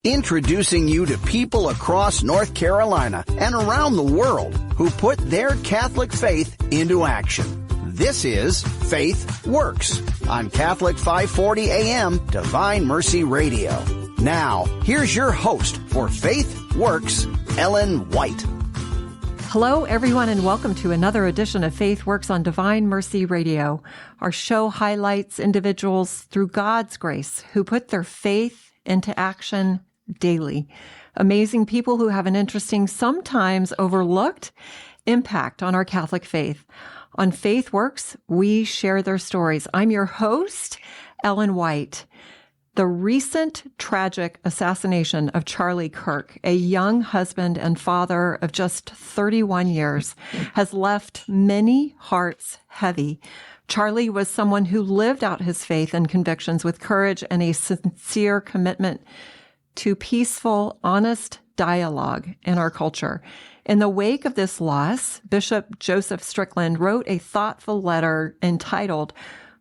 Introducing you to people across North Carolina and around the world who put their Catholic faith into action. This is FaithWorks on Catholic 540 AM Divine Mercy Radio. Now, here's your host for FaithWorks, Ellen White. Hello, everyone, and welcome to another edition of FaithWorks on Divine Mercy Radio. Our show highlights individuals through God's grace who put their faith into action daily. Amazing people who have an interesting, sometimes overlooked, impact on our Catholic faith. On FaithWorks, we share their stories. I'm your host, Ellen White. The recent tragic assassination of Charlie Kirk, a young husband and father of just 31 years, has left many hearts heavy. Charlie was someone who lived out his faith and convictions with courage and a sincere commitment to peaceful, honest dialogue in our culture. In the wake of this loss, Bishop Joseph Strickland wrote a thoughtful letter entitled,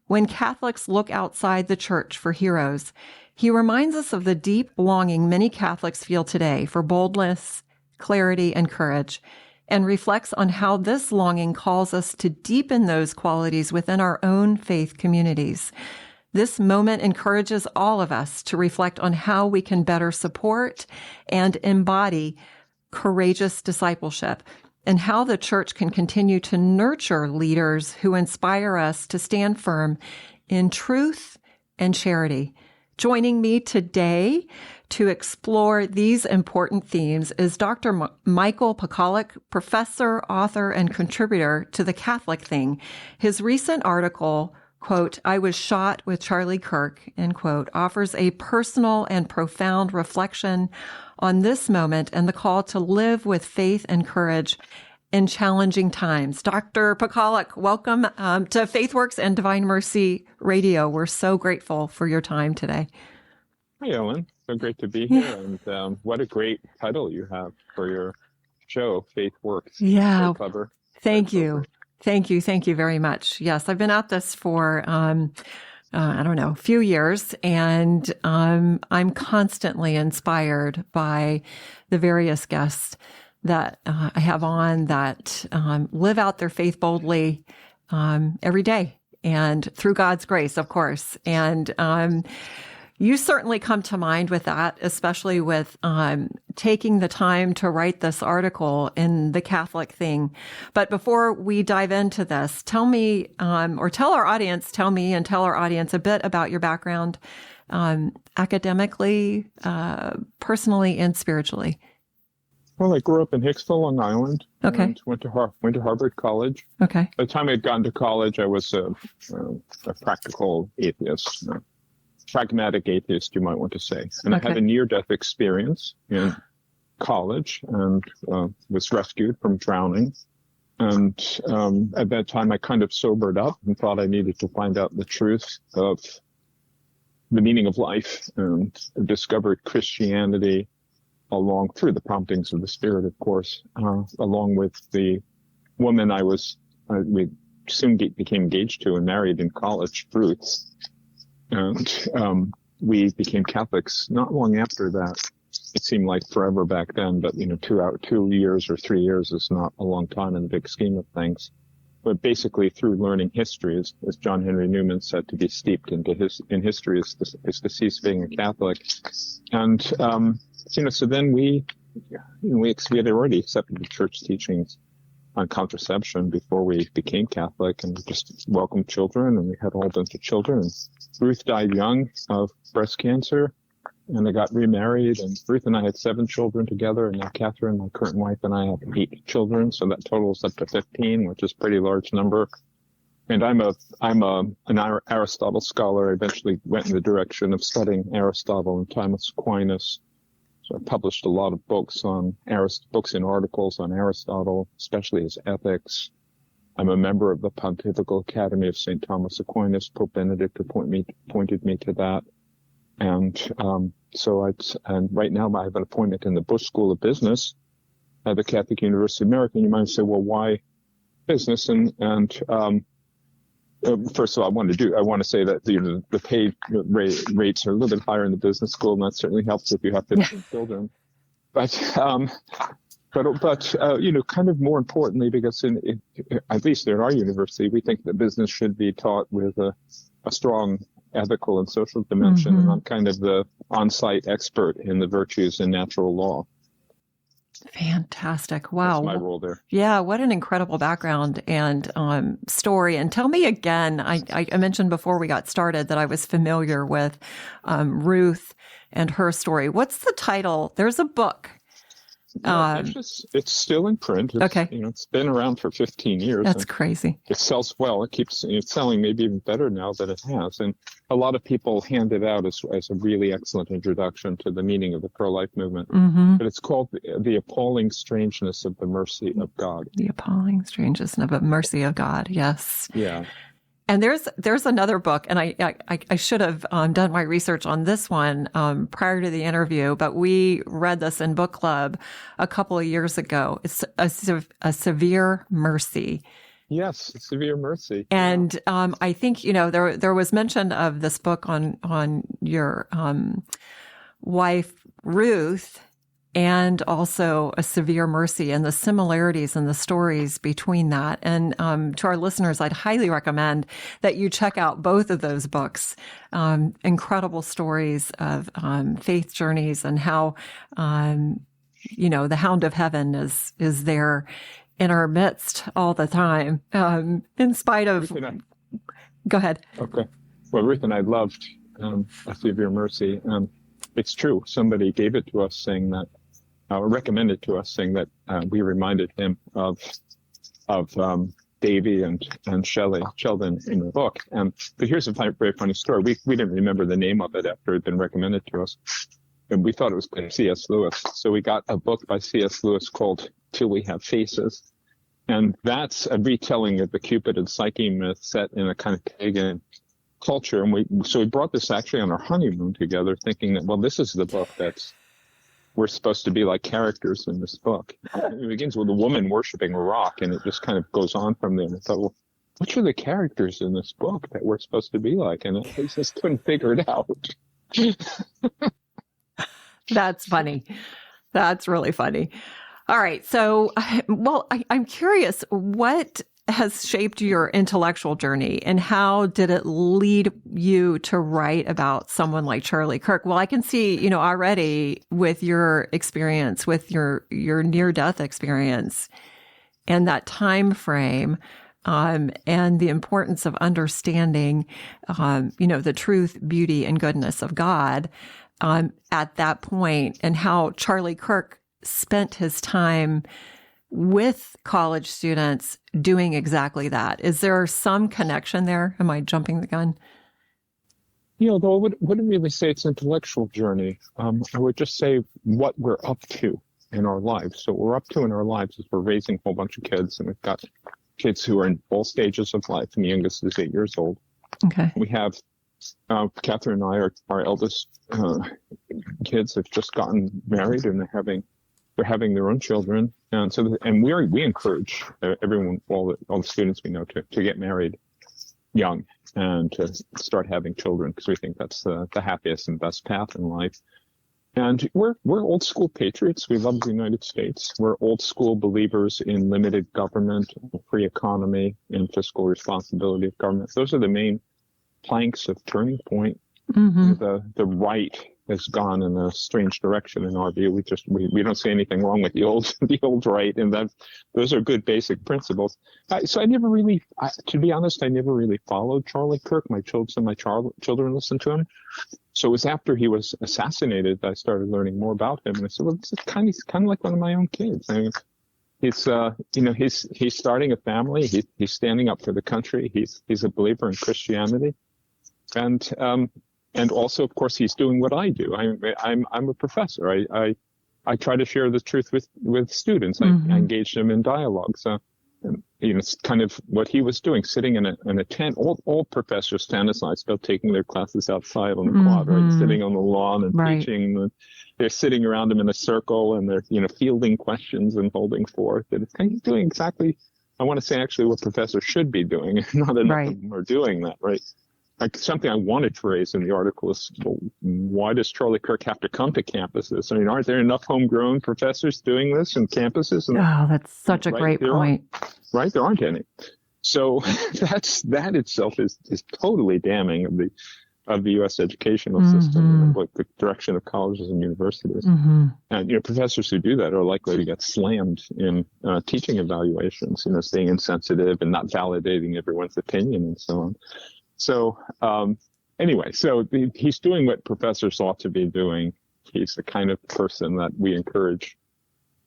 "When Catholics Look Outside the Church for Heroes." He reminds us of the deep longing many Catholics feel today for boldness, clarity, and courage, and reflects on how this longing calls us to deepen those qualities within our own faith communities. This moment encourages all of us to reflect on how we can better support and embody courageous discipleship, and how the church can continue to nurture leaders who inspire us to stand firm in truth and charity. Joining me today to explore these important themes is Dr. Michael Pakaluk, professor, author, and contributor to The Catholic Thing. His recent article, quote, "I was shot with Charlie Kirk," end quote, offers a personal and profound reflection on this moment and the call to live with faith and courage in challenging times. Dr. Pakaluk, welcome to FaithWorks and Divine Mercy Radio. We're so grateful for your time today. Hi, Ellen. So great to be here. And what a great title you have for your show, FaithWorks. Yeah. Very clever. Thank you. Thank you. Thank you very much. Yes, I've been at this for, a few years, and I'm constantly inspired by the various guests that I have on that live out their faith boldly every day, and through God's grace, of course. And you certainly come to mind with that, especially with taking the time to write this article in The Catholic Thing. But before we dive into this, tell me tell our audience a bit about your background academically, personally, and spiritually. Well, I grew up in Hicksville, Long Island. Okay. And went to Harvard College. Okay. By the time I had gotten to college, I was a practical atheist, pragmatic atheist, you might want to say. And Okay. I had a near-death experience in college and was rescued from drowning. And at that time, I kind of sobered up and thought I needed to find out the truth of the meaning of life, and discovered Christianity through the promptings of the Spirit, of course, along with the woman we soon became engaged to and married in college, Ruth. And we became Catholics not long after that. It seemed like forever back then, but 2 years or 3 years is not a long time in the big scheme of things. But basically, through learning history, as John Henry Newman said, to be steeped in history is to cease being a Catholic. And so then we had already accepted the church teachings on contraception before we became Catholic, and we just welcomed children, and we had a whole bunch of children. And Ruth died young of breast cancer, and I got remarried, and Ruth and I had 7 children together, and now Catherine, my current wife, and I have 8 children, so that totals up to 15, which is a pretty large number. And I'm an Aristotle scholar. I eventually went in the direction of studying Aristotle and Thomas Aquinas. So I published a lot of books books and articles on Aristotle, especially his ethics. I'm a member of the Pontifical Academy of St. Thomas Aquinas. Pope Benedict appointed me to that. And right now I have an appointment in the Bush School of Business at the Catholic University of America. And you might say, well, why business? And First of all, I want to say that the pay rates are a little bit higher in the business school, and that certainly helps if you have 15 children. But kind of more importantly, because at least in our university, we think that business should be taught with a strong ethical and social dimension, and I'm kind of the on-site expert in the virtues and natural law. Fantastic. Wow. That's my role there. Yeah. What an incredible background and story. And tell me again, I mentioned before we got started that I was familiar with Ruth and her story. What's the title? There's a book. It's still in print. It's been around for 15 years. That's crazy. It sells well. It keeps selling maybe even better now than it has. And a lot of people hand it out as a really excellent introduction to the meaning of the pro-life movement. But it's called The Appalling Strangeness of the Mercy of God. The Appalling Strangeness of the Mercy of God. Yes. Yeah. And there's another book, and I should have done my research on this one prior to the interview, but we read this in book club a couple of years ago. It's a Severe Mercy. Yes, Severe Mercy. And I think there was mention of this book on your wife Ruth, and also a severe mercy, and the similarities and the stories between that. And to our listeners, I'd highly recommend that you check out both of those books. Incredible stories of faith journeys, and how the Hound of Heaven is there in our midst all the time, in spite of. Go ahead. Okay. Well, Ruth and I loved A Severe Mercy. It's true. Somebody gave it to us saying that. Recommended to us, saying that we reminded him of Davy and Sheldon in the book. But here's a very funny story. We didn't remember the name of it after it had been recommended to us, and we thought it was by C.S. Lewis. So we got a book by C.S. Lewis called Till We Have Faces, and that's a retelling of the Cupid and Psyche myth set in a kind of pagan culture. And we brought this actually on our honeymoon together, thinking that, well, this is the book we're supposed to be like characters in this book. It begins with a woman worshiping a rock, and it just kind of goes on from there. And I thought, well, which are the characters in this book that we're supposed to be like? And I just couldn't figure it out. That's funny. That's really funny. All right. So, I'm curious, what has shaped your intellectual journey, and how did it lead you to write about someone like Charlie Kirk? Well, I can see, already with your experience, with your near-death experience, and that time frame, and the importance of understanding, the truth, beauty, and goodness of God at that point, and how Charlie Kirk spent his time with college students doing exactly that. Is there some connection there? Am I jumping the gun? Though I wouldn't really say it's an intellectual journey. I would just say what we're up to in our lives. So what we're up to in our lives is we're raising a whole bunch of kids, and we've got kids who are in all stages of life, and the youngest is 8 years old. Okay. We have Catherine and I, our eldest kids have just gotten married, and they're having their own children, and we encourage everyone, all the students we know, to get married young and to start having children, because we think that's the happiest and best path in life. And we're old school patriots. We love the United States. We're old school believers in limited government, free economy, and fiscal responsibility of government. Those are the main planks of Turning Point. The right has gone in a strange direction in our view. We don't see anything wrong with the old right, and those are good basic principles. So I never really, to be honest, I never really followed Charlie Kirk. My children listened to him. So it was after he was assassinated that I started learning more about him, and I said, well, this is kind of like one of my own kids. I mean, he's starting a family. He's standing up for the country. He's a believer in Christianity, and also, of course, he's doing what I do. I'm a professor. I try to share the truth with students. I engage them in dialogue. So, it's kind of what he was doing, sitting in a tent. All professors stand aside, still taking their classes outside on the quad, right? Sitting on the lawn and teaching. They're sitting around him in a circle, and they're fielding questions and holding forth. And it's kind of doing exactly I want to say actually what professors should be doing, and not enough of them are doing that, right? Like something I wanted to raise in the article is, well, why does Charlie Kirk have to come to campuses? I mean, aren't there enough homegrown professors doing this in campuses? And, that's such a great point. Right? There aren't any. So that itself is totally damning of the U.S. educational system, and like the direction of colleges and universities. And, professors who do that are likely to get slammed in teaching evaluations, being insensitive and not validating everyone's opinion and so on. So anyway, he's doing what professors ought to be doing. He's the kind of person that we encourage.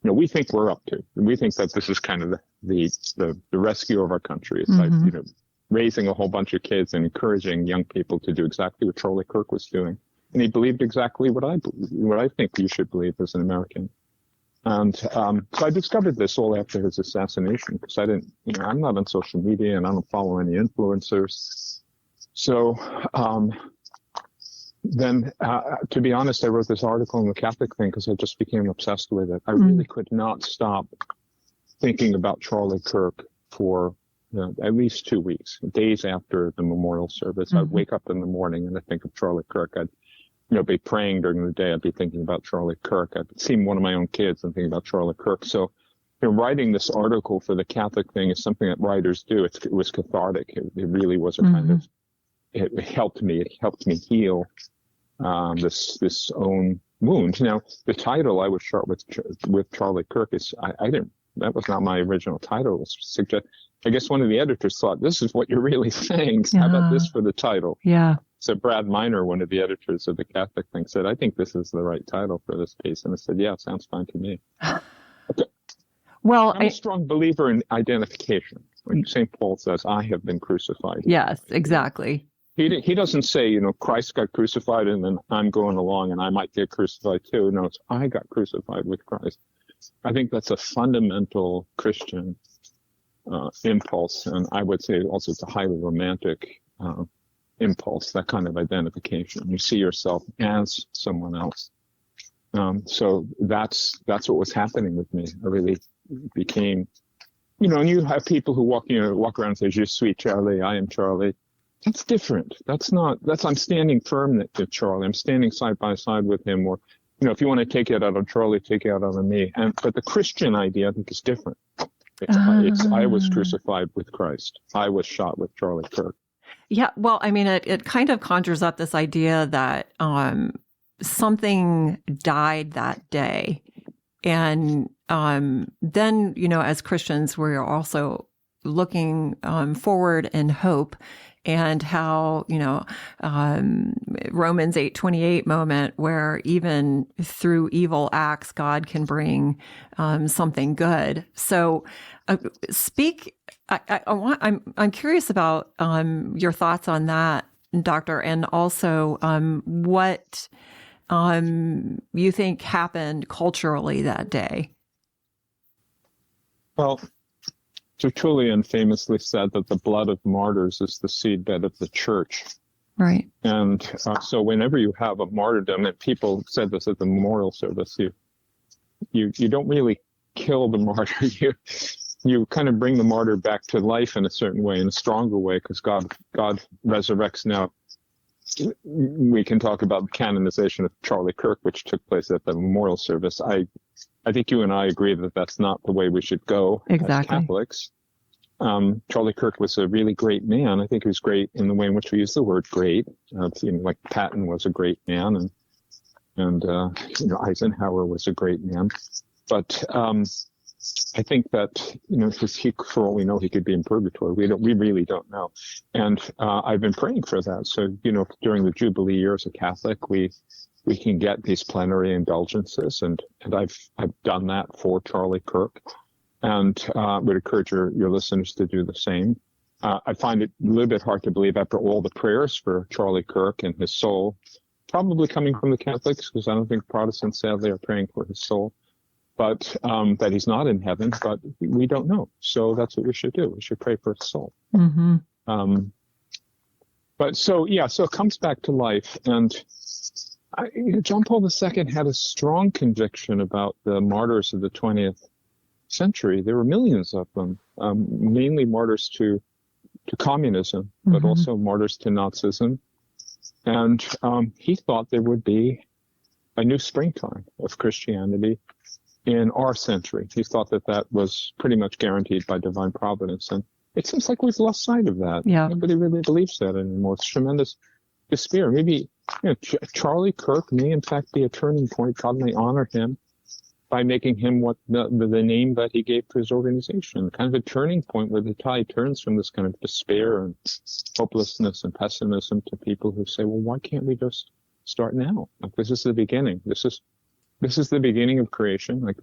We think we're up to. We think that this is kind of the rescue of our country. It's like, raising a whole bunch of kids and encouraging young people to do exactly what Charlie Kirk was doing. And he believed exactly what I think you should believe as an American. And so I discovered this all after his assassination, because I'm not on social media and I don't follow any influencers. So then, to be honest, I wrote this article on the Catholic thing because I just became obsessed with it. I really could not stop thinking about Charlie Kirk for at least 2 weeks, days after the memorial service. I'd wake up in the morning and I'd think of Charlie Kirk. I'd be praying during the day. I'd be thinking about Charlie Kirk. I'd seen one of my own kids and thinking about Charlie Kirk. So writing this article for the Catholic thing is something that writers do. It was cathartic. It really was a kind of, it helped me heal this own wound. Now, the title I would start with Charlie Kirk is, that was not my original title. It was I guess one of the editors thought, this is what you're really saying. So how about this for the title? Yeah. So Brad Miner, one of the editors of the Catholic thing, said, I think this is the right title for this piece. And I said, yeah, it sounds fine to me. Okay. Well, I'm a strong believer in identification. When St. Paul says, I have been crucified. Yes, exactly. He doesn't say, Christ got crucified and then I'm going along and I might get crucified too. No, it's I got crucified with Christ. I think that's a fundamental Christian impulse, and I would say also it's a highly romantic impulse, that kind of identification. You see yourself as someone else. So that's what was happening with me. I really became, and you have people who walk around and say, "Je suis Charlie, I am Charlie." That's different. I'm standing firm to Charlie. I'm standing side by side with him. Or, if you want to take it out of Charlie, take it out of me. But the Christian idea, I think, is different. It's I was crucified with Christ. I was shot with Charlie Kirk. Yeah, well, I mean, it kind of conjures up this idea that something died that day. And then, as Christians, we're also looking forward in hope, and how, Romans 8:28 moment where even through evil acts, God can bring something good. So I'm curious about your thoughts on that, Doctor, and also what you think happened culturally that day. Well, Tertullian famously said that the blood of martyrs is the seedbed of the church. Right. And so whenever you have a martyrdom, and people said this at the memorial service, you don't really kill the martyr. You kind of bring the martyr back to life in a certain way, in a stronger way, because God resurrects. Now, we can talk about the canonization of Charlie Kirk, which took place at the memorial service. I think you and I agree that that's not the way we should go as Catholics. Charlie Kirk was a really great man. I think he was great in the way in which we use the word great. Like Patton was a great man, and Eisenhower was a great man. But I think that for all we know, he could be in purgatory. We really don't know. And I've been praying for that. So during the Jubilee year as a Catholic, we can get these plenary indulgences, and I've done that for Charlie Kirk, and would encourage your listeners to do the same. I find it a little bit hard to believe after all the prayers for Charlie Kirk and his soul, probably coming from the Catholics, because I don't think Protestants sadly are praying for his soul, but that he's not in heaven, but we don't know. So that's what we should do. We should pray for his soul. Mm-hmm. So it comes back to life, and John Paul II had a strong conviction about the martyrs of the 20th century, there were millions of them, mainly martyrs to communism, but also martyrs to Nazism. And he thought there would be a new springtime of Christianity in our century. He thought that was pretty much guaranteed by divine providence. And it seems like we've lost sight of that. Yeah. Nobody really believes that anymore. It's tremendous despair. Maybe Charlie Kirk may in fact be a turning point. God may honor him by making him what the name that he gave to his organization, kind of a turning point where the tide turns from this kind of despair and hopelessness and pessimism to people who say, well, why can't we just start now? Like, this is the beginning. This is the beginning of creation. Like,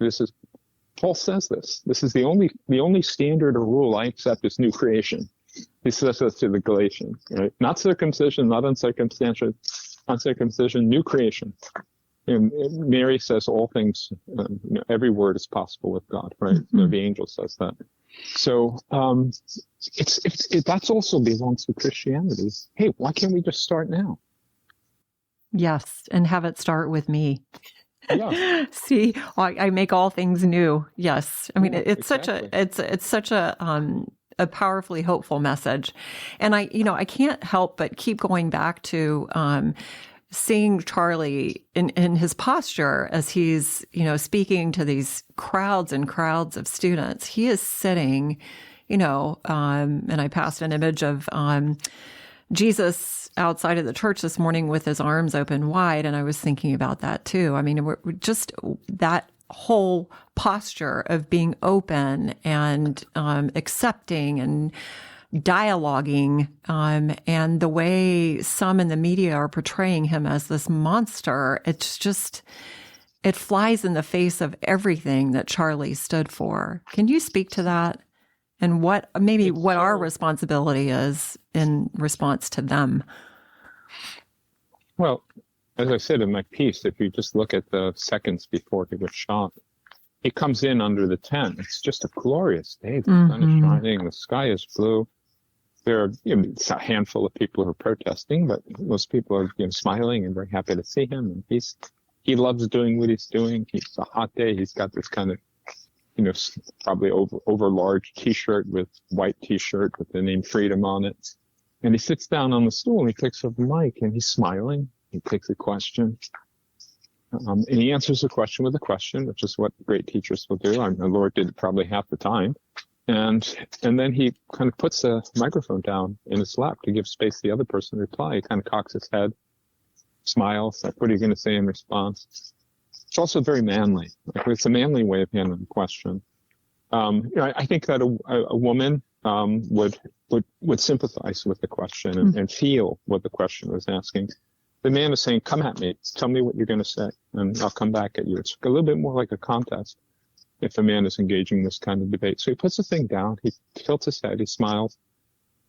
Paul says this is the only standard or rule I accept is new creation. He says this to the Galatians, right? Not circumcision, not uncircumcision, new creation. And Mary says all things, every word is possible with God, right? The angel says that. So, that's also belongs to Christianity. Hey, why can't we just start now? Yes, and have it start with me. Yeah. See, I make all things new. Yes, I mean it's exactly. such a powerfully hopeful message, and I can't help but keep going back to seeing Charlie in his posture as he's speaking to these crowds and crowds of students. He is sitting, and I passed an image of Jesus outside of the church this morning with his arms open wide. And I was thinking about that too. I mean, we're just that whole posture of being open and accepting and dialoguing, and the way some in the media are portraying him as this monster, it flies in the face of everything that Charlie stood for. Can you speak to that? And what our responsibility is in response to them? Well, as I said in my piece, if you just look at the seconds before he was shot, he comes in under the tent. It's just a glorious day. The sun is shining. The sky is blue. There are it's a handful of people who are protesting, but most people are smiling and very happy to see him. And he loves doing what he's doing. It's a hot day. He's got this kind of probably over large T-shirt with white T-shirt with the name Freedom on it. And he sits down on the stool and he picks up the mic and he's smiling. He takes a question. And he answers the question with a question, which is what great teachers will do. The Lord did it probably half the time. And then he kind of puts the microphone down in his lap to give space to the other person to reply. He kind of cocks his head, smiles, like, what are you going to say in response? It's also very manly. Like, it's a manly way of handling the question. I think that a woman would sympathize with the question and feel what the question was asking. The man is saying, come at me, tell me what you're going to say, and I'll come back at you. It's a little bit more like a contest if a man is engaging in this kind of debate. So he puts the thing down, he tilts his head, he smiles,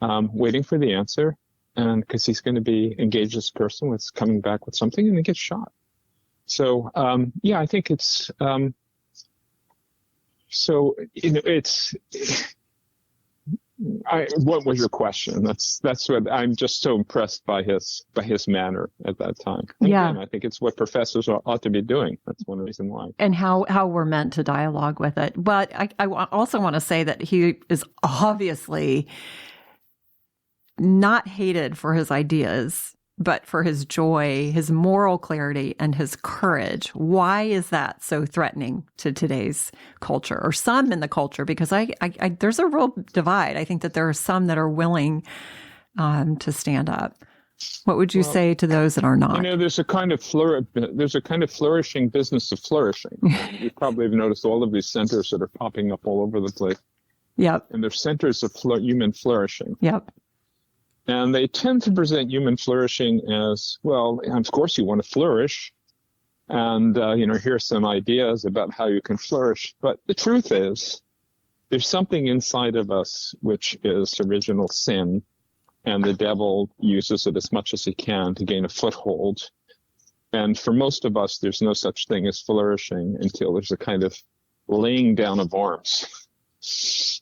waiting for the answer, and because he's going to be engaged as a person that's coming back with something, and he gets shot. So, I think it's, what was your question? That's what I'm just so impressed by his manner at that time. Yeah. Again, I think it's what professors ought to be doing. That's one reason why. And how we're meant to dialogue with it. But I also want to say that he is obviously not hated for his ideas, but for his joy, his moral clarity, and his courage. Why is that so threatening to today's culture, or some in the culture? Because there's a real divide. I think that there are some that are willing to stand up. What would you say to those that are not? There's a kind of flourishing business of flourishing. You probably have noticed all of these centers that are popping up all over the place. Yep. And they're centers of human flourishing. Yep. And they tend to present human flourishing as, well, of course you want to flourish. And, here's some ideas about how you can flourish. But the truth is, there's something inside of us which is original sin. And the devil uses it as much as he can to gain a foothold. And for most of us, there's no such thing as flourishing until there's a kind of laying down of arms.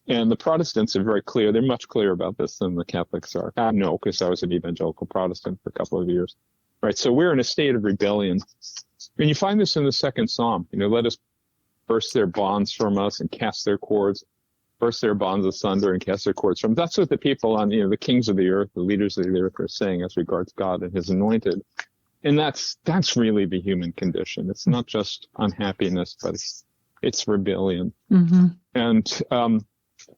And the Protestants are very clear. They're much clearer about this than the Catholics are. I know, because I was an evangelical Protestant for a couple of years. Right. So we're in a state of rebellion. And you find this in the second Psalm. Let us burst their bonds from us and cast their cords, burst their bonds asunder and cast their cords from us. That's what the people on, the kings of the earth, the leaders of the earth are saying as regards God and his anointed. And that's really the human condition. It's not just unhappiness, but it's rebellion. Mm-hmm. And,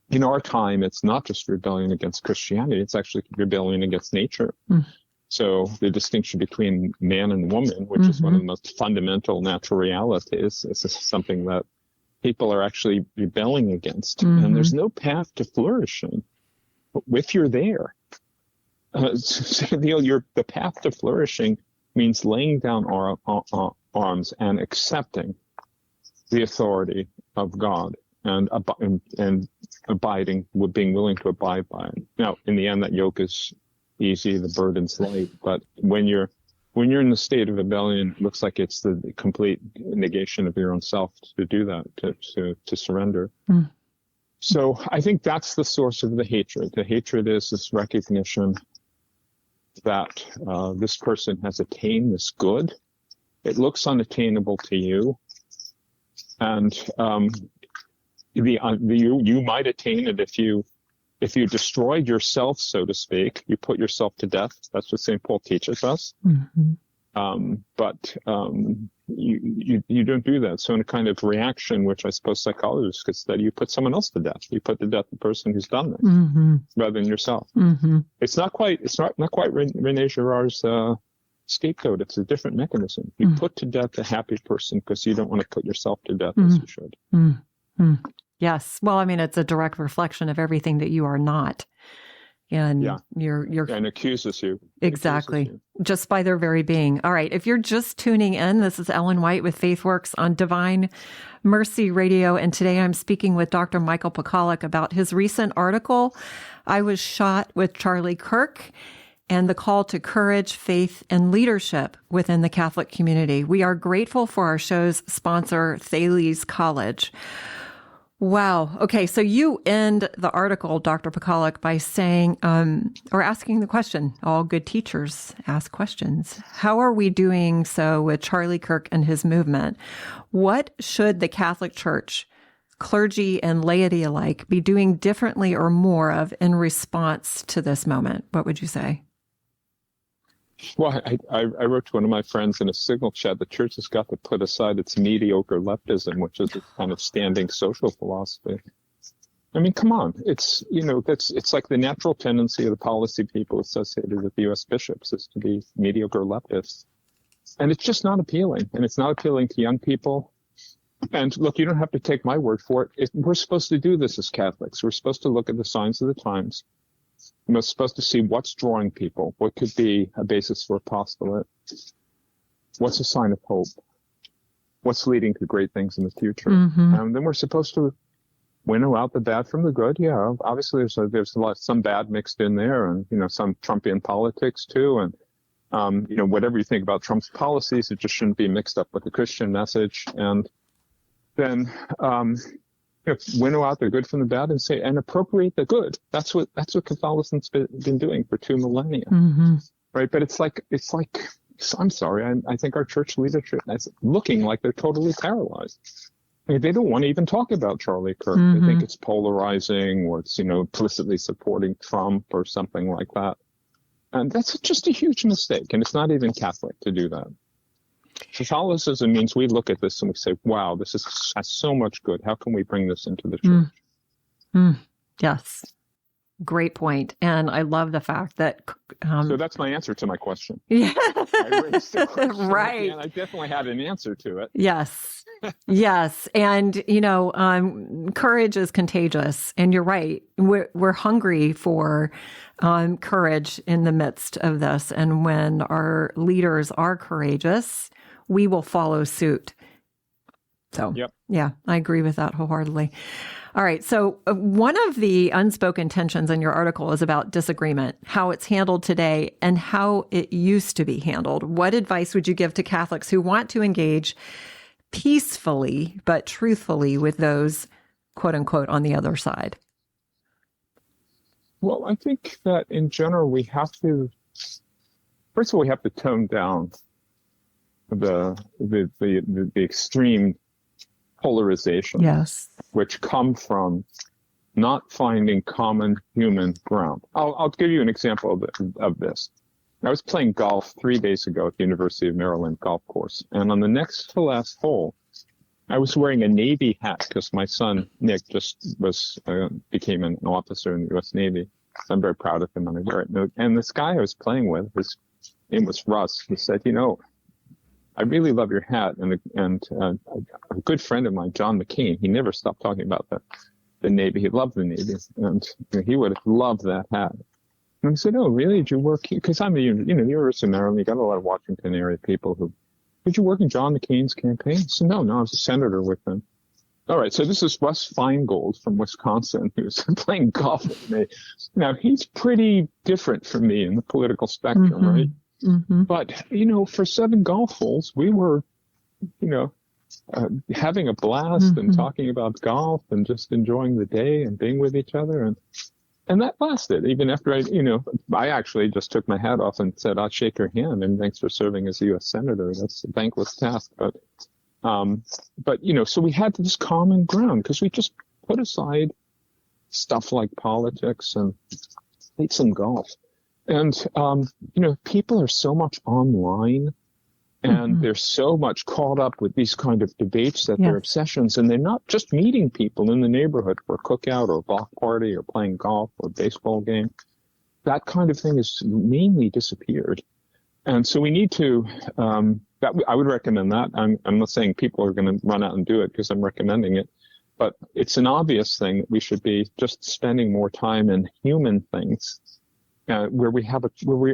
in our time, it's not just rebellion against Christianity, it's actually rebellion against nature. Mm. So the distinction between man and woman, which is one of the most fundamental natural realities, is something that people are actually rebelling against. And there's no path to flourishing if you're there. The path to flourishing means laying down our arms and accepting the authority of God and abiding, being willing to abide by it. Now, in the end, that yoke is easy, the burden's light. But when you're in the state of rebellion, it looks like it's the complete negation of your own self to do that, to surrender. Mm. So I think that's the source of the hatred. The hatred is this recognition that this person has attained this good. It looks unattainable to you, and you might attain it if you destroyed yourself, so to speak. You put yourself to death. That's what St. Paul teaches us. But you don't do that. So in a kind of reaction, which I suppose psychologists could study, you put someone else to death. You put to death the person who's done this, rather than yourself. It's not quite René Girard's scapegoat. It's a different mechanism. You put to death a happy person because you don't want to put yourself to death as you should. Yes. Well, I mean, it's a direct reflection of everything that you are not. And you're and accuses you. Exactly. Accuses you. Just by their very being. All right. If you're just tuning in, this is Ellen White with FaithWorks on Divine Mercy Radio. And today I'm speaking with Dr. Michael Pakaluk about his recent article, I Was Shot with Charlie Kirk, and the call to courage, faith, and leadership within the Catholic community. We are grateful for our show's sponsor, Thales College. Wow. Okay. So you end the article, Dr. Pakaluk, by saying, or asking the question, all good teachers ask questions. How are we doing so with Charlie Kirk and his movement? What should the Catholic Church, clergy and laity alike, be doing differently or more of in response to this moment? What would you say? Well, I wrote to one of my friends in a Signal chat, the church has got to put aside its mediocre leftism, which is a kind of standing social philosophy. I mean, come on. It's like the natural tendency of the policy people associated with the U.S. bishops is to be mediocre leftists. And it's just not appealing. And it's not appealing to young people. And look, you don't have to take my word for it. We're supposed to do this as Catholics. We're supposed to look at the signs of the times. We're supposed to see what's drawing people, what could be a basis for apostolate, what's a sign of hope, what's leading to great things in the future. And then we're supposed to winnow out the bad from the good. Yeah, obviously there's some bad mixed in there, and some Trumpian politics too, and whatever you think about Trump's policies, it just shouldn't be mixed up with the Christian message. And then winnow out the good from the bad and appropriate the good. That's what Catholicism's been doing for 2 millennia, right? But it's like I'm sorry, I think our church leadership is looking like they're totally paralyzed. I mean, they don't want to even talk about Charlie Kirk. They think it's polarizing, or it's implicitly supporting Trump or something like that. And that's just a huge mistake. And it's not even Catholic to do that. Catholicism means we look at this and we say, wow, this has so much good. How can we bring this into the church? Yes. Great point. And I love the fact that... so that's my answer to my question. Yeah. I raised the question, right. And I definitely had an answer to it. Yes. Yes. And, courage is contagious. And you're right. We're hungry for courage in the midst of this. And when our leaders are courageous, we will follow suit. So, yeah, I agree with that wholeheartedly. All right. So one of the unspoken tensions in your article is about disagreement, how it's handled today and how it used to be handled. What advice would you give to Catholics who want to engage peacefully but truthfully with those, quote unquote, on the other side? Well, I think that in general, first of all, we have to tone down the extreme polarization, Yes. which come from not finding common human ground. I'll give you an example of this. I was playing golf 3 days ago at the University of Maryland golf course, and on the next to last hole, I was wearing a Navy hat because my son Nick just became an officer in the U.S. Navy. So I'm very proud of him, and I wear it. And this guy I was playing with, his name was Russ. He said, I really love your hat, and a good friend of mine, John McCain, he never stopped talking about the Navy. He loved the Navy, and he would have loved that hat. And I said, oh, really? Did you work here? Because I'm the University of Maryland. You got a lot of Washington area people did you work in John McCain's campaign? I said, no, I was a senator with him. All right, so this is Russ Feingold from Wisconsin, who's playing golf with me. Now, he's pretty different from me in the political spectrum, right? Mm-hmm. But, for 7 golf holes, we were, having a blast and talking about golf and just enjoying the day and being with each other. And that lasted even after I actually just took my hat off and said, I'll shake your hand and thanks for serving as a U.S. Senator. That's a thankless task. But so we had this common ground because we just put aside stuff like politics and played some golf. And, people are so much online and they're so much caught up with these kind of debates that they're obsessions, and they're not just meeting people in the neighborhood for a cookout or a block party or playing golf or a baseball game. That kind of thing has mainly disappeared. And so we need to, I would recommend that. I'm not saying people are going to run out and do it because I'm recommending it, but it's an obvious thing that we should be just spending more time in human things, where we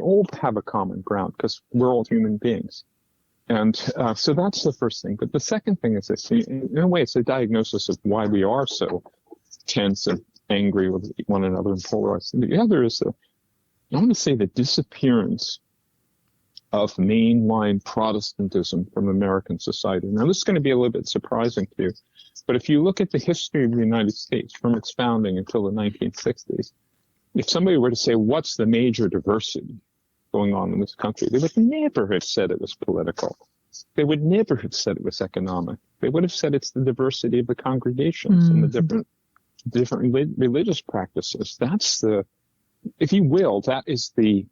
all have a common ground because we're all human beings. And so that's the first thing. But the second thing is this. In a way, it's a diagnosis of why we are so tense and angry with one another and polarized. And the other is, I want to say, the disappearance of mainline Protestantism from American society. Now, this is going to be a little bit surprising to you, but if you look at the history of the United States from its founding until the 1960s, if somebody were to say, what's the major diversity going on in this country, they would never have said it was political. They would never have said it was economic. They would have said it's the diversity of the congregations and the different religious practices. That's if you will, that is the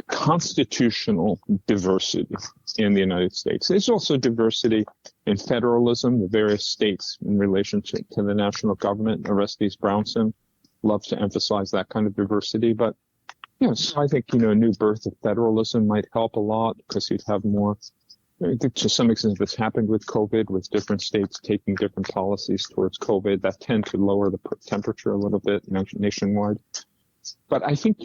constitutional diversity in the United States. There's also diversity in federalism, the various states in relationship to the national government. Orestes Brownson loves to emphasize that kind of diversity, but so I think, a new birth of federalism might help a lot because you'd have more, to some extent, this happened with COVID, with different states taking different policies towards COVID that tend to lower the temperature a little bit, nationwide. But I think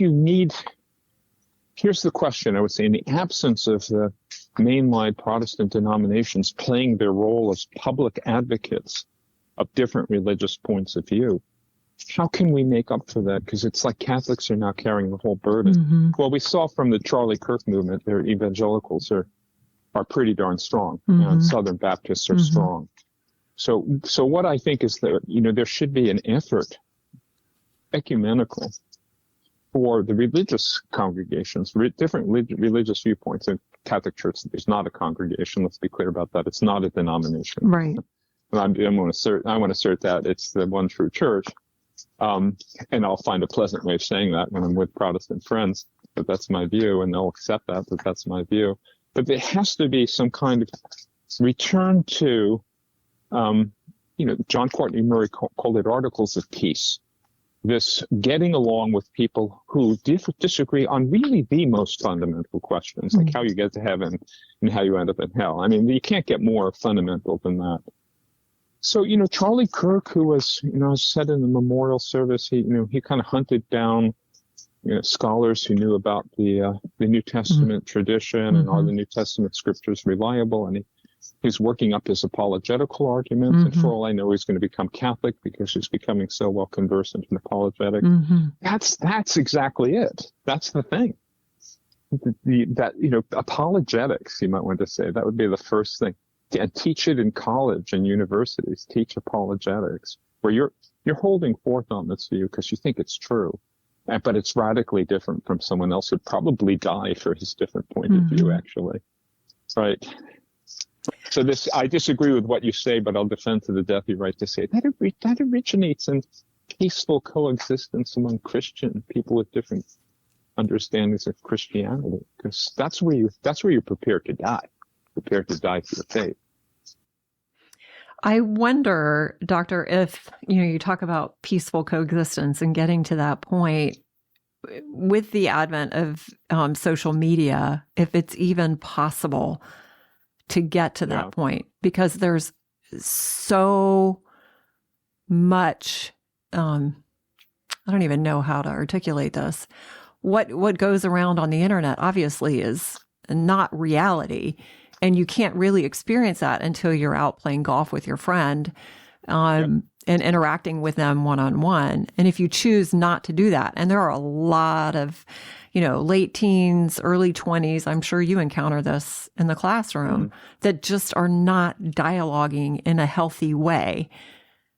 here's the question, I would say, in the absence of the mainline Protestant denominations playing their role as public advocates of different religious points of view, how can we make up for that? Because it's like Catholics are now carrying the whole burden. Well, we saw from the Charlie Kirk movement, their evangelicals are pretty darn strong, and Southern Baptists are strong. So what I think is that, there should be an effort, ecumenical, for the religious congregations, different religious viewpoints. In Catholic Church, there's not a congregation. Let's be clear about that. It's not a denomination. Right. I want to assert that it's the one true church. And I'll find a pleasant way of saying that when I'm with Protestant friends, but that's my view, and they'll accept that, but that's my view. But there has to be some kind of return to, John Courtney Murray called it articles of peace. This getting along with people who disagree on really the most fundamental questions, like how you get to heaven and how you end up in hell. I mean, you can't get more fundamental than that. So, Charlie Kirk, who was, as said in the memorial service, he kind of hunted down, scholars who knew about the New Testament tradition and are the New Testament scriptures reliable, and he's working up his apologetical arguments. And for all I know, he's going to become Catholic because he's becoming so well conversant in apologetics. That's exactly it. That's the thing. Apologetics, you might want to say, that would be the first thing. And teach it in college and universities. Teach apologetics, where you're holding forth on this view because you think it's true, but it's radically different from someone else who'd probably die for his different point of view. Actually, right? So I disagree with what you say, but I'll defend to the death your right to say that originates in peaceful coexistence among Christian people with different understandings of Christianity, because that's where you're prepared to die for your faith. I wonder, Doctor, if, you talk about peaceful coexistence and getting to that point with the advent of social media, if it's even possible to get to that point, because there's so much, I don't even know how to articulate this. What goes around on the internet obviously is not reality. And you can't really experience that until you're out playing golf with your friend and interacting with them one-on-one. And if you choose not to do that, and there are a lot of, late teens, early 20s, I'm sure you encounter this in the classroom, that just are not dialoguing in a healthy way.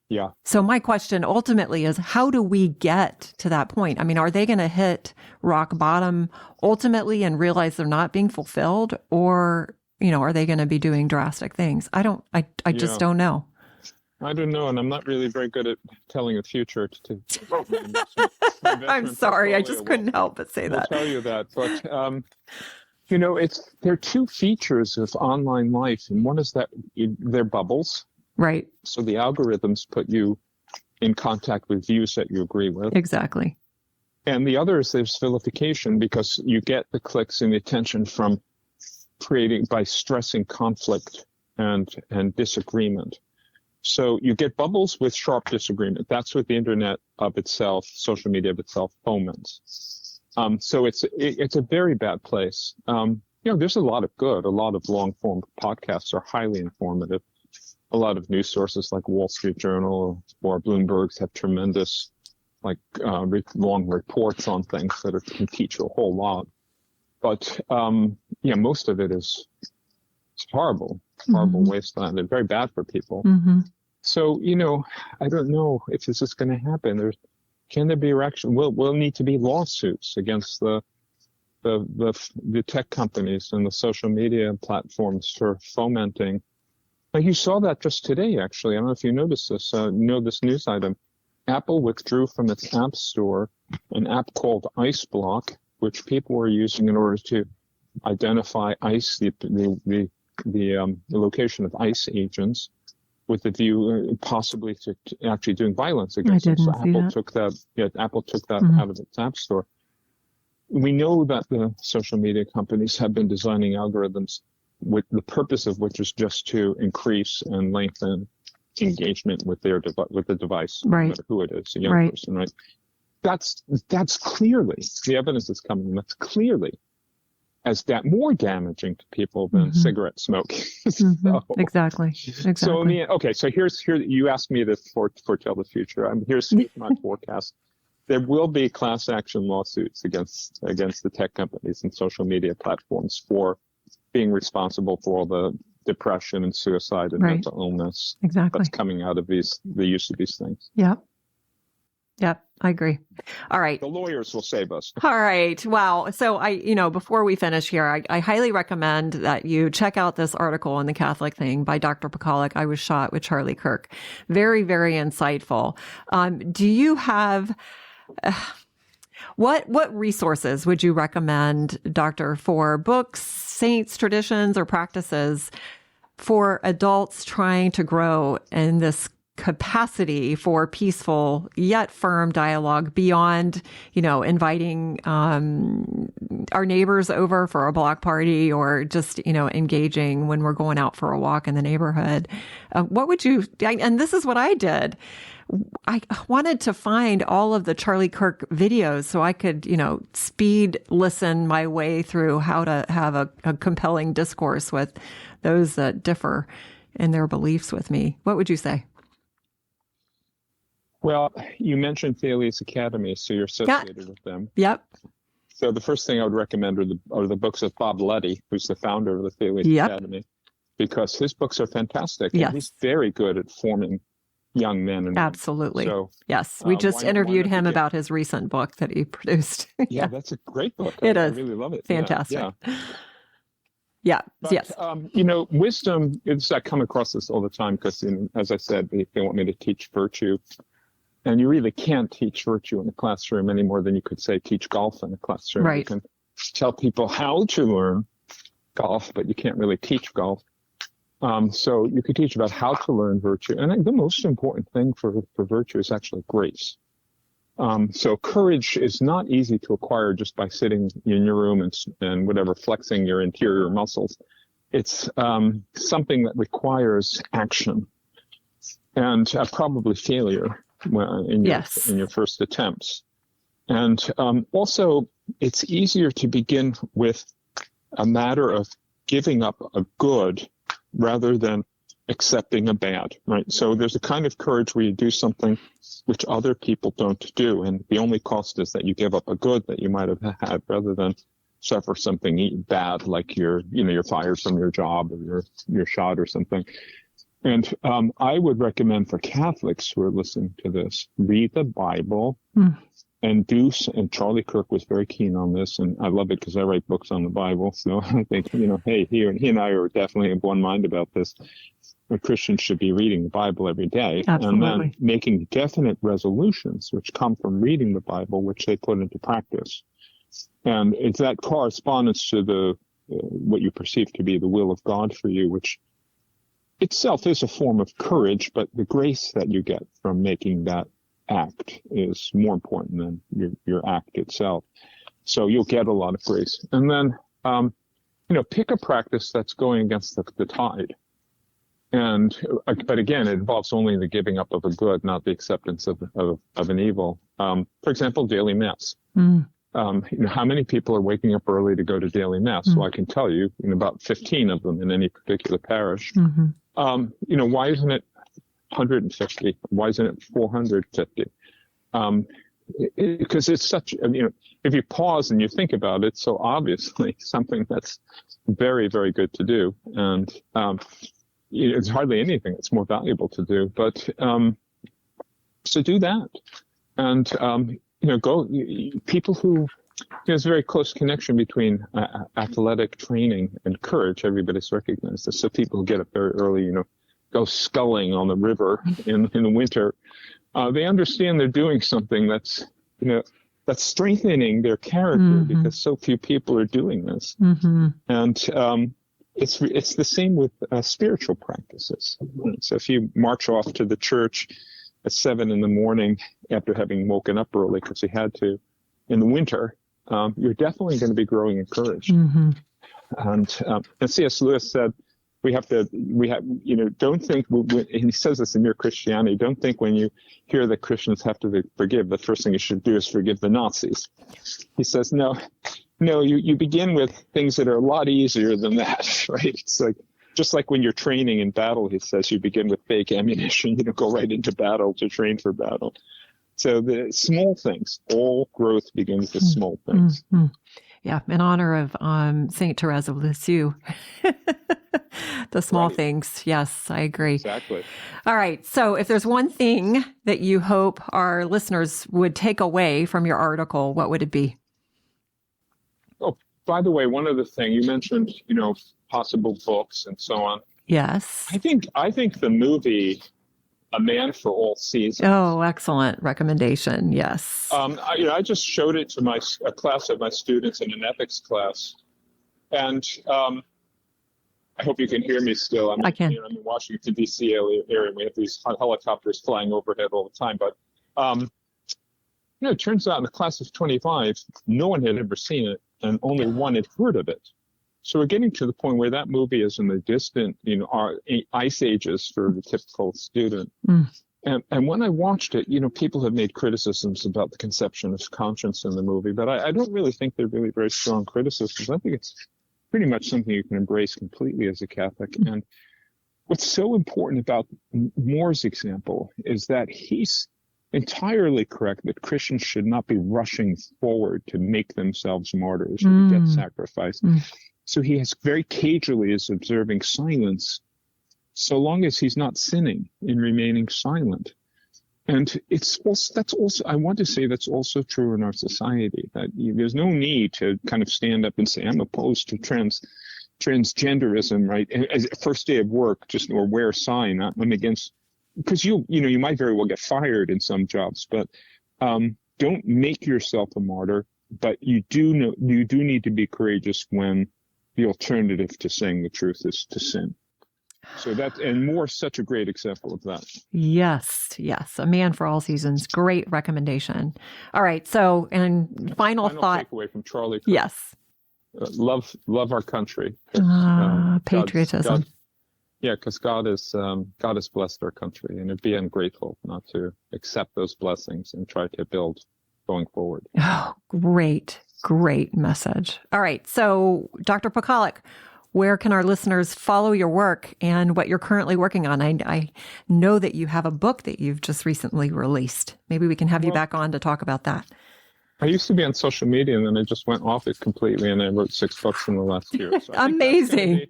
Yeah. So my question ultimately is, how do we get to that point? I mean, are they going to hit rock bottom ultimately and realize they're not being fulfilled, or are they going to be doing drastic things? I just don't know. I don't know, and I'm not really very good at telling the future. I'm sorry, I just couldn't help but say that. I'll tell you that, but there are two features of online life, and one is that they're bubbles, right? So the algorithms put you in contact with views that you agree with, exactly. And the other is there's vilification, because you get the clicks and the attention from by stressing conflict and disagreement. So you get bubbles with sharp disagreement. That's what the internet of itself, social media of itself, foments. So it's a very bad place. There's a lot of good. A lot of long form podcasts are highly informative. A lot of news sources like Wall Street Journal or Bloomberg's have tremendous, long reports on things that can teach you a whole lot. But, most of it is horrible wasteland and very bad for people. Mm-hmm. So, I don't know if this is going to happen. Can there be erection? Will need to be lawsuits against the tech companies and the social media platforms for fomenting. Like you saw that just today, actually. I don't know if you noticed this, this news item. Apple withdrew from its app store an app called Ice Block, which people were using in order to identify ICE, the location of ICE agents, with the view possibly to actually doing violence against them. So Apple took that out of its app store. We know that the social media companies have been designing algorithms with the purpose of which is just to increase and lengthen engagement with the device, right? No matter who it is, a young person, right? That's clearly, the evidence is coming, that's clearly as that more damaging to people than cigarette smoke. Exactly. So here you asked me to foretell the future. Here's my forecast. There will be class action lawsuits against the tech companies and social media platforms for being responsible for all the depression and suicide and mental illness that's coming out of the use of these things. Yep, I agree. All right. The lawyers will save us. All right. Wow. So before we finish here, I highly recommend that you check out this article on the Catholic Thing by Dr. Pakaluk, I Was Shot with Charlie Kirk. Very, very insightful. Do you have, what resources would you recommend, Doctor, for books, saints, traditions, or practices for adults trying to grow in this capacity for peaceful yet firm dialogue beyond, inviting our neighbors over for a block party or just, engaging when we're going out for a walk in the neighborhood? What would you, and this is what I did. I wanted to find all of the Charlie Kirk videos so I could, speed listen my way through how to have a compelling discourse with those that differ in their beliefs with me. What would you say? Well, you mentioned Thales Academy, so you're associated with them. Yep. So the first thing I would recommend are the books of Bob Letty, who's the founder of the Thales Academy, because his books are fantastic. Yes. And he's very good at forming young men. And absolutely. So, yes. We just interviewed him about his recent book that he produced. Yeah, that's a great book. It is. I really love it. Fantastic. Yeah. Yeah. But, Yes. Wisdom is, I come across this all the time because, as I said, they want me to teach virtue. And you really can't teach virtue in a classroom any more than you could say teach golf in a classroom. Right. You can tell people how to learn golf, but you can't really teach golf. So you could teach about how to learn virtue. And I think the most important thing for virtue is actually grace. So courage is not easy to acquire just by sitting in your room and whatever, flexing your interior muscles. It's something that requires action and probably failure in your first attempts. And also, it's easier to begin with a matter of giving up a good rather than accepting a bad, right? So there's a kind of courage where you do something which other people don't do, and the only cost is that you give up a good that you might have had rather than suffer something bad, like you're fired from your job or you're shot or something. And I would recommend for Catholics who are listening to this, read the Bible and Charlie Kirk was very keen on this, and I love it because I write books on the Bible. So I think, hey, he and I are definitely of one mind about this. Christians should be reading the Bible every day. Absolutely. And then making definite resolutions which come from reading the Bible, which they put into practice. And it's that correspondence to what you perceive to be the will of God for you, which itself is a form of courage, but the grace that you get from making that act is more important than your act itself. So you'll get a lot of grace. And then, pick a practice that's going against the tide. But again, it involves only the giving up of a good, not the acceptance of an evil. For example, daily mass. How many people are waking up early to go to daily mass? Well, I can tell you, about 15 of them in any particular parish. Why isn't it 150? Why isn't it 450? Because it's such, if you pause and you think about it, so obviously something that's very, very good to do. And, it's hardly anything that's more valuable to do, but, so do that. And, people who, there's a very close connection between athletic training and courage. Everybody's recognized this. So people who get up very early, go sculling on the river in the winter, they understand they're doing something that's strengthening their character because so few people are doing this. And it's the same with spiritual practices. So if you march off to the church at 7 a.m. after having woken up early because you had to in the winter, you're definitely going to be growing in courage. And C.S. Lewis said, don't think, and he says this in Mere Christianity, don't think when you hear that Christians have to forgive, the first thing you should do is forgive the Nazis. He says, no, you begin with things that are a lot easier than that, right? It's like, just like when you're training in battle, he says, you begin with fake ammunition, go right into battle to train for battle. So the small things, all growth begins with small things. Yeah, in honor of Saint Therese of Lisieux. The small things. Yes, I agree. Exactly. All right. So if there's one thing that you hope our listeners would take away from your article, what would it be? Oh, by the way, one other thing you mentioned, possible books and so on. Yes. I think the movie A Man for All Seasons. Oh, excellent recommendation. Yes. I just showed it to a class of my students in an ethics class, and I hope you can hear me still. I can. I'm in Washington, D.C. area, and we have these helicopters flying overhead all the time. But it turns out in the class of 25, no one had ever seen it, and only one had heard of it. So we're getting to the point where that movie is in the distant, our ice ages for the typical student. And when I watched it, people have made criticisms about the conception of conscience in the movie, but I don't really think they're really very strong criticisms. I think it's pretty much something you can embrace completely as a Catholic. And what's so important about Moore's example is that he's entirely correct that Christians should not be rushing forward to make themselves martyrs or to get sacrificed. So he has very cagely is observing silence so long as he's not sinning in remaining silent. And I want to say that's also true in our society, that there's no need to kind of stand up and say, I'm opposed to transgenderism, right? As a first day of work, or wear a sign. I'm against, because you might very well get fired in some jobs, but don't make yourself a martyr. But you do need to be courageous when the alternative to saying the truth is to sin. So and Moore's such a great example of that. Yes. A man for all seasons. Great recommendation. All right. So, and final thought. Takeaway from Charlie Kirk. Yes. Love our country. Patriotism. Because God has blessed our country, and it'd be ungrateful not to accept those blessings and try to build going forward. Oh, great message. All right. So, Dr. Pakaluk, where can our listeners follow your work and what you're currently working on? I know that you have a book that you've just recently released. Maybe we can have you back on to talk about that. I used to be on social media, and then I just went off it completely, and I wrote 6 books in the last year. So Amazing.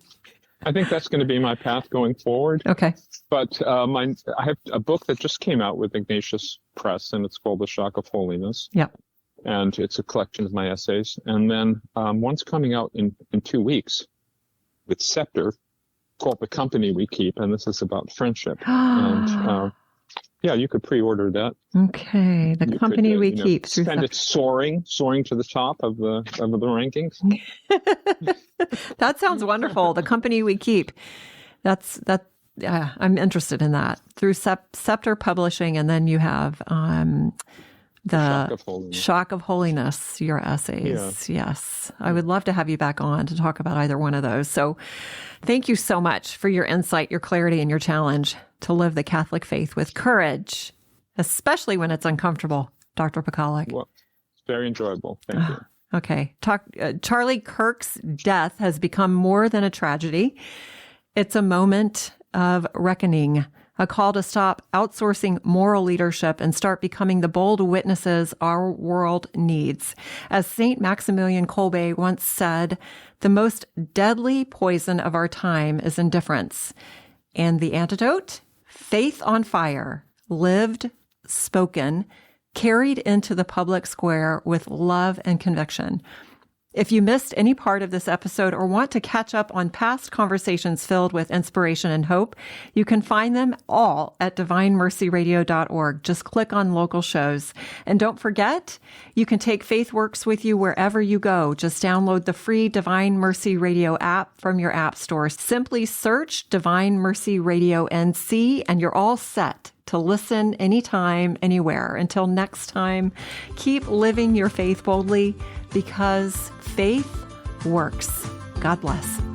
I think that's going to be my path going forward. Okay. But I have a book that just came out with Ignatius Press, and it's called The Shock of Holiness. Yep. And it's a collection of my essays. And then one's coming out in 2 weeks with Scepter, called The Company We Keep, and this is about friendship. And you could pre-order that. Okay, The Company We Keep. Spend it soaring to the top of the rankings. That sounds wonderful. The Company We Keep. I'm interested in that. Through Scepter Publishing, and then you have the Shock of Holiness, your essays. Yeah. Yes. I would love to have you back on to talk about either one of those. So thank you so much for your insight, your clarity, and your challenge to live the Catholic faith with courage, especially when it's uncomfortable, Dr. Pakaluk. Well, it's very enjoyable. Thank you. Okay. Charlie Kirk's death has become more than a tragedy. It's a moment of reckoning, a call to stop outsourcing moral leadership and start becoming the bold witnesses our world needs. As St. Maximilian Kolbe once said, the most deadly poison of our time is indifference. And the antidote? Faith on fire, lived, spoken, carried into the public square with love and conviction. If you missed any part of this episode or want to catch up on past conversations filled with inspiration and hope, you can find them all at divinemercyradio.org. Just click on local shows. And don't forget, you can take FaithWorks with you wherever you go. Just download the free Divine Mercy Radio app from your app store. Simply search Divine Mercy Radio NC, and you're all set to listen anytime, anywhere. Until next time, keep living your faith boldly, because faith works. God bless.